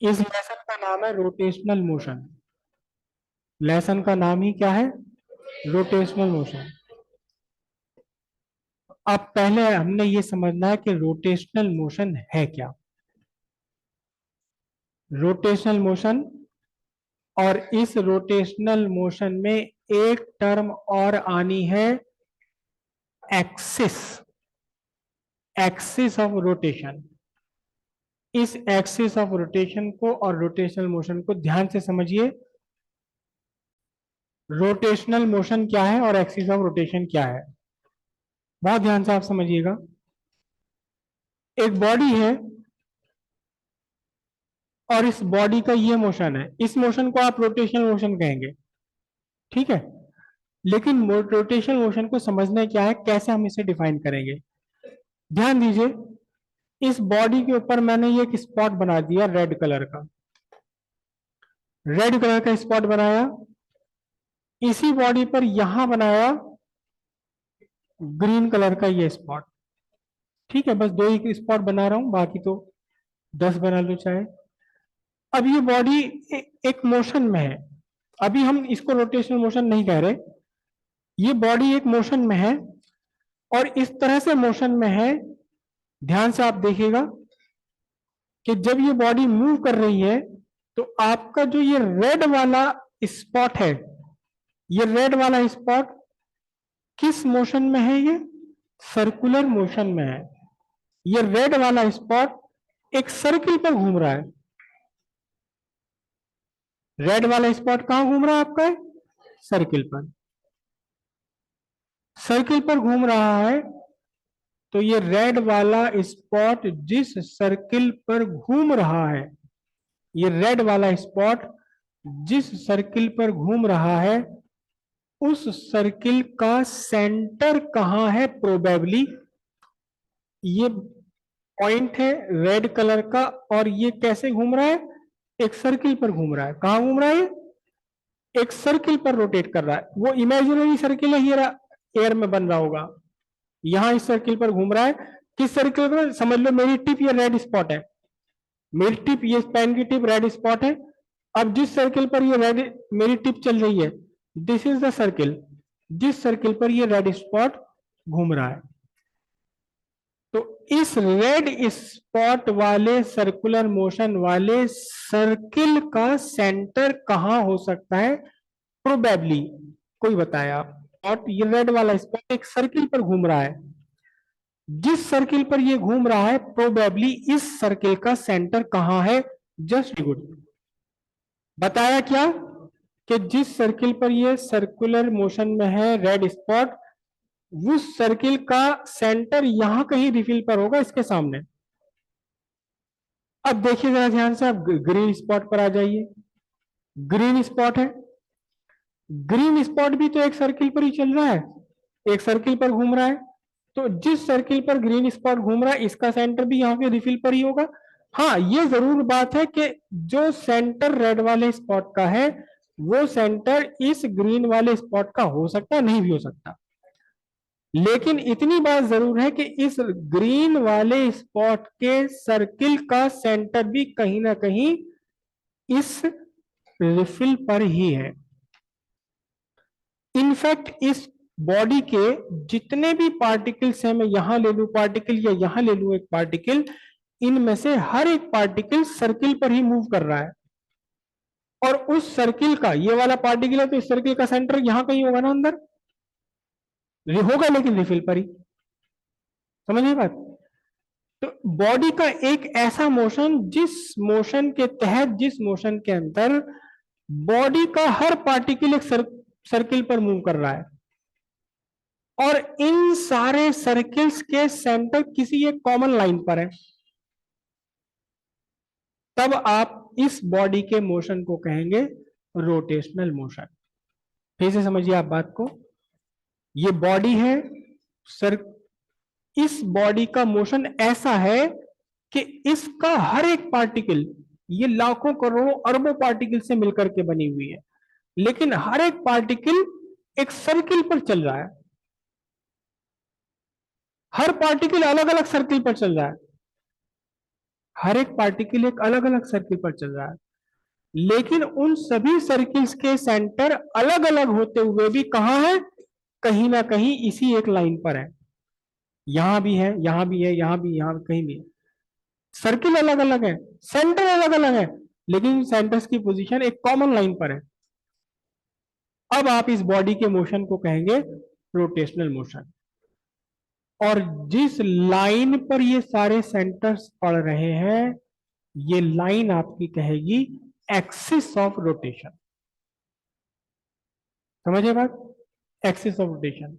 इस लेसन का नाम है रोटेशनल मोशन। लेसन का नाम ही क्या है? Rotational motion. अब पहले हमने ये समझना है कि रोटेशनल मोशन है क्या। रोटेशनल मोशन, और इस रोटेशनल मोशन में एक टर्म और आनी है, एक्सिस। Axis of rotation. इस एक्सिस ऑफ रोटेशन को और रोटेशनल मोशन को ध्यान से समझिए। रोटेशनल मोशन क्या है और एक्सिस ऑफ रोटेशन क्या है, बहुत ध्यान से आप समझिएगा। एक बॉडी है और इस बॉडी का ये मोशन है, इस मोशन को आप रोटेशनल मोशन कहेंगे, ठीक है। लेकिन रोटेशनल मोशन को समझना क्या है, कैसे हम इसे डिफाइन करेंगे। ध्यान दीजिए, इस बॉडी के ऊपर मैंने ये एक स्पॉट बना दिया रेड कलर का। रेड कलर का स्पॉट बनाया, इसी बॉडी पर यहां बनाया ग्रीन कलर का ये स्पॉट। ठीक है, बस दो ही स्पॉट बना रहा हूं, बाकी तो 10 बना लो चाहे। अब ये बॉडी एक मोशन में है, अभी हम इसको रोटेशनल मोशन नहीं कह रहे। ये बॉडी एक मोशन में है और इस तरह से मोशन में है, ध्यान से आप देखिएगा कि जब ये बॉडी मूव कर रही है तो आपका जो ये रेड वाला स्पॉट है, ये रेड वाला स्पॉट किस मोशन में है? ये सर्कुलर मोशन में है। ये रेड वाला स्पॉट एक सर्किल पर घूम रहा है। रेड वाला स्पॉट कहां घूम रहा है आपका? सर्किल पर। सर्किल पर घूम रहा है, तो ये रेड वाला स्पॉट जिस सर्किल पर घूम रहा है, ये रेड वाला स्पॉट जिस सर्किल पर घूम रहा है, उस सर्किल का सेंटर कहां है प्रोबेबली। ये पॉइंट है रेड कलर का, और ये कैसे घूम रहा है? एक सर्किल पर घूम रहा है। कहां घूम रहा है? एक सर्किल पर रोटेट कर रहा है। वो इमेजिनरी सर्किल है, ये एयर में बन रहा होगा। यहां इस सर्किल पर घूम रहा है। किस सर्किल पर? समझ लो मेरी टिप ये रेड स्पॉट है, मेरी टिप, ये पेन की टिप रेड स्पॉट है। अब जिस सर्किल पर ये रेड मेरी टिप चल रही है, दिस इज द सर्किल जिस सर्किल पर ये रेड स्पॉट घूम रहा है। तो इस रेड स्पॉट वाले सर्कुलर मोशन वाले सर्किल का सेंटर कहां हो सकता है प्रोबेबली? कोई बताए आप। और ये रेड वाला स्पॉट एक सर्किल पर घूम रहा है, जिस सर्किल पर ये घूम रहा है प्रोबेबली इस सर्किल का सेंटर कहां है? Just good. बताया क्या कि जिस सर्किल पर ये सर्कुलर मोशन में है रेड स्पॉट, उस सर्किल का सेंटर यहां कहीं रिफिल पर होगा, इसके सामने। अब देखिए जरा ध्यान से, आप ग्रीन स्पॉट पर आ जाइए। ग्रीन स्पॉट है, ग्रीन स्पॉट भी तो एक सर्किल पर ही चल रहा है, एक सर्किल पर घूम रहा है। तो जिस सर्किल पर ग्रीन स्पॉट घूम रहा है, इसका सेंटर भी यहाँ पे रिफिल पर ही होगा। हाँ, ये जरूर बात है कि जो सेंटर रेड वाले स्पॉट का है, वो सेंटर इस ग्रीन वाले स्पॉट का हो सकता है, नहीं भी हो सकता। लेकिन इतनी बात जरूर है कि इस ग्रीन वाले स्पॉट के सर्किल का सेंटर भी कहीं ना कहीं इस रिफिल पर ही है। इनफैक्ट इस बॉडी के जितने भी पार्टिकल्स हैं, मैं यहां ले लूं पार्टिकल या यहां ले लूं एक पार्टिकल, इनमें से हर एक पार्टिकल सर्किल पर ही मूव कर रहा है। और उस सर्किल का, ये वाला पार्टिकल है तो इस सर्किल का सेंटर यहां कहीं होगा ना, अंदर होगा, लेकिन रिफिल पर ही। समझिए बात। तो बॉडी का एक ऐसा मोशन, जिस मोशन के तहत, जिस मोशन के अंदर बॉडी का हर पार्टिकल एक सर्किल पर मूव कर रहा है, और इन सारे सर्किल्स के सेंटर किसी एक कॉमन लाइन पर है, तब आप इस बॉडी के मोशन को कहेंगे रोटेशनल मोशन। फिर से समझिए आप बात को। ये बॉडी है, सर, इस बॉडी का मोशन ऐसा है कि इसका हर एक पार्टिकल, ये लाखों करोड़ों अरबों पार्टिकल से मिलकर के बनी हुई है, लेकिन हर एक पार्टिकल एक सर्किल पर चल रहा है। हर पार्टिकल अलग अलग सर्किल पर चल रहा है। हर एक पार्टिकल एक अलग अलग सर्किल पर चल रहा है, लेकिन उन सभी सर्किल्स के सेंटर अलग अलग होते हुए भी कहां है, कहीं ना कहीं इसी एक लाइन पर है। यहां भी है, यहां भी है, यहां भी, यहां कहीं भी है। सर्किल अलग अलग है, सेंटर अलग अलग है, लेकिन सेंटर्स की पोजीशन एक कॉमन लाइन पर है। अब आप इस बॉडी के मोशन को कहेंगे रोटेशनल मोशन। और जिस लाइन पर ये सारे सेंटर्स पड़ रहे हैं, ये लाइन आपकी कहेगी एक्सिस ऑफ रोटेशन। समझे बात? Axis of rotation.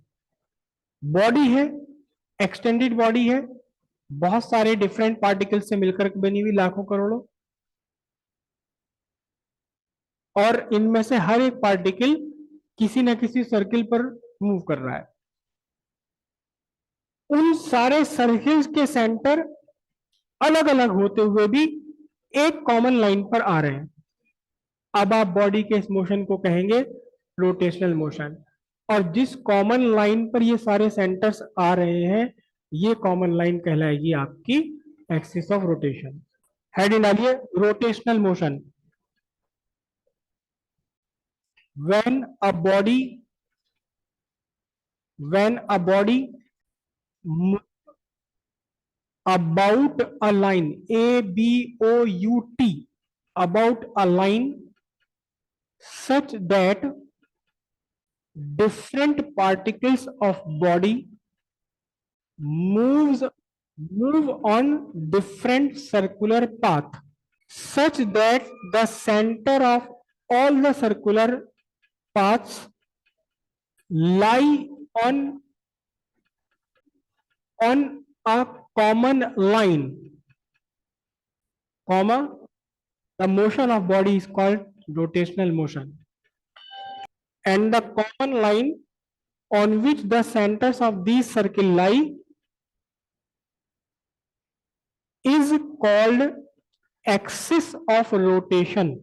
बॉडी है, एक्सटेंडेड बॉडी है, बहुत सारे डिफरेंट पार्टिकल से मिलकर बनी हुई, लाखों करोड़ों, और इनमें से हर एक पार्टिकल किसी न किसी सर्किल पर मूव कर रहा है। उन सारे सर्किल्स के सेंटर अलग अलग होते हुए भी एक कॉमन लाइन पर आ रहे हैं। अब आप बॉडी के इस मोशन को कहेंगे रोटेशनल मोशन। और जिस कॉमन लाइन पर ये सारे सेंटर्स आ रहे हैं, ये कॉमन लाइन कहलाएगी आपकी एक्सिस ऑफ रोटेशन। हेडिंग डालिए rotational motion. when a body moves about a line, ABOUT, about a line such that different particles of body move on different circular path, such that the center of all the circular paths lie on a common line, comma, the motion of body is called rotational motion. And the common line on which the centers of these circle lie is called axis of rotation.